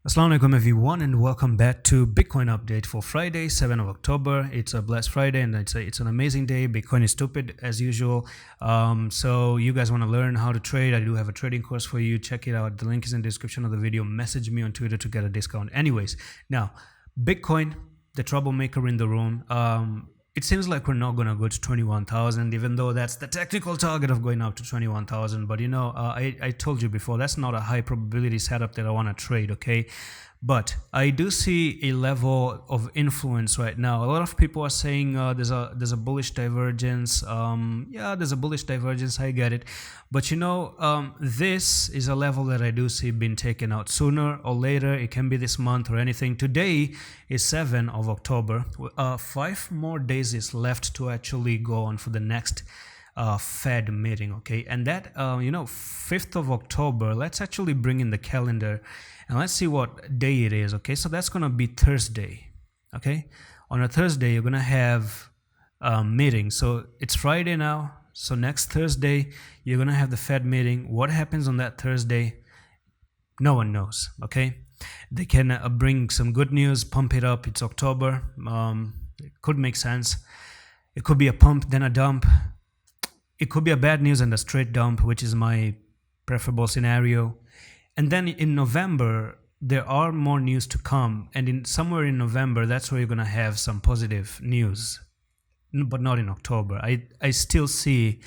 Assalamu alaikum everyone and welcome back to Bitcoin update for Friday 7th of October. It's a blessed Friday and it's an amazing day. Bitcoin is stupid as usual. So you guys want to learn how to trade, I do have a trading course for you. Check it out. The link is in the description of the video. Message me on Twitter to get a discount. Anyways, now Bitcoin, the troublemaker in the room. It seems like we're not going to go to 21,000, even though that's the technical target of going up to 21,000. But I told you before, that's not a high probability setup that I want to trade, okay? But I do see a level of influence right now. A lot of people are saying there's a bullish divergence. Yeah, there's a bullish divergence. I get it. But this is a level that I do see being taken out sooner or later. It can be this month or anything. Today is 7th of October. 5 more days is left to actually go on for the next Fed meeting, okay? And that 5th of October, let's actually bring in the calendar and let's see what day it is, okay? So that's gonna be Thursday, okay? On a Thursday, you're gonna have a meeting. So it's Friday now, so next Thursday you're gonna have the Fed meeting. What happens on that Thursday? No one knows, okay? They can bring some good news, pump it up. It's October. It could make sense. It could be a pump, then a dump. It could be a bad news and a straight dump, which is my preferable scenario. And then in November, there are more news to come. And somewhere in November, that's where you're going to have some positive news. But not in October. I still see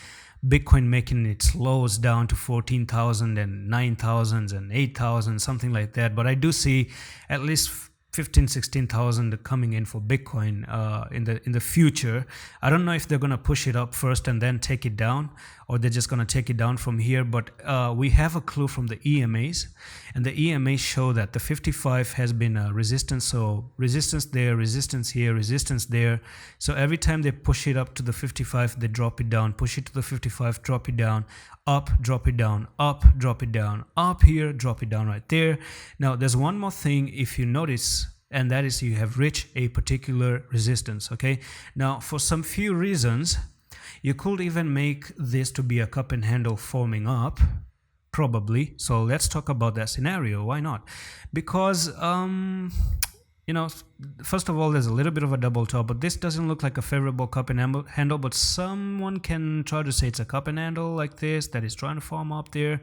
Bitcoin making its lows down to 14,000 and 9,000 and 8,000, something like that. But I do see at least 15, 16,000 coming in for Bitcoin in the future. I don't know if they're going to push it up first and then take it down, or they're just going to take it down from here. But we have a clue from the EMAs, and the EMAs show that the 55 has been a resistance. So resistance there, resistance here, resistance there. So every time they push it up to the 55, they drop it down, push it to the 55, drop it down, up, drop it down, up, drop it down, up here, drop it down right there. Now, there's one more thing if you notice, and that is you have reached a particular resistance, okay? Now, for some few reasons, you could even make this to be a cup and handle forming up, probably. So let's talk about that scenario. Why not? Because first of all, there's a little bit of a double top, but this doesn't look like a favorable cup and handle, but someone can try to say it's a cup and handle like this that is trying to form up there.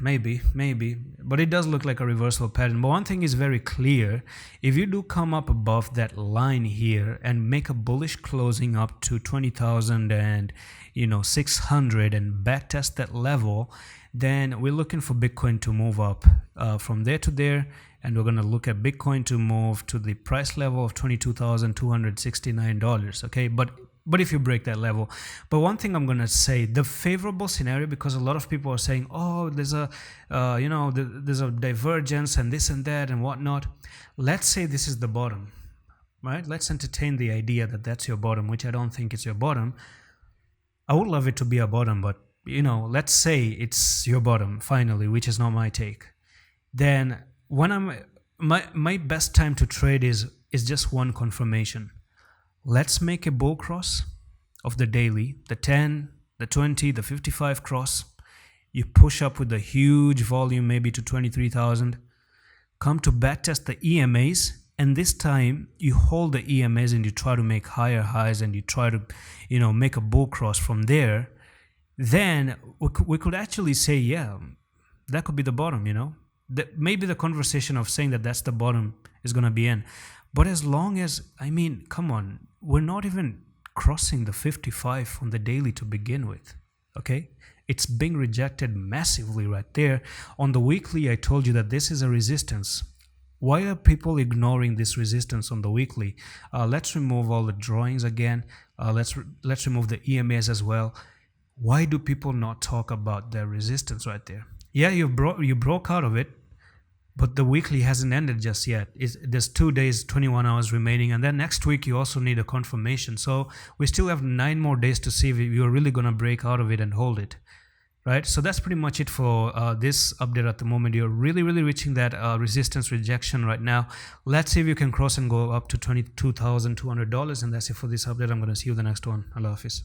Maybe, but it does look like a reversal pattern. But one thing is very clear: if you do come up above that line here and make a bullish closing up to 20,000 and 600 and backtest that level, then we're looking for Bitcoin to move up from there to there, and we're going to look at Bitcoin to move to the price level of $22,269, okay? But if you break that level. But one thing I'm going to say, the favorable scenario, because a lot of people are saying, oh, there's a there's a divergence and this and that and whatnot. Let's say this is the bottom, right? Let's entertain the idea that that's your bottom, which I don't think it's your bottom. I would love it to be a bottom, but let's say it's your bottom finally, which is not my take. Then when my best time to trade is just one confirmation. Let's make a bull cross of the daily, the 10, the 20, the 55 cross. You push up with a huge volume, maybe to 23,000. Come to backtest the EMAs, and this time you hold the EMAs and you try to make higher highs and you try to, make a bull cross from there. Then we could actually say, yeah, that could be the bottom, Maybe the conversation of saying that that's the bottom is going to be in. But as long as, come on, we're not even crossing the 55 on the daily to begin with, okay? It's being rejected massively right there. On the weekly, I told you that this is a resistance. Why are people ignoring this resistance on the weekly? Let's remove all the drawings again. Let's remove the EMAs as well. Why do people not talk about their resistance right there? Yeah, you broke out of it, but the weekly hasn't ended just yet. There's 2 days, 21 hours remaining, and then next week you also need a confirmation. So we still have 9 more days to see if you're really going to break out of it and hold it, right? So that's pretty much it for this update at the moment. You're really reaching that resistance rejection right now. Let's see if you can cross and go up to $22,200, and that's it for this update. I'm going to see you in the next one. Allah Hafiz.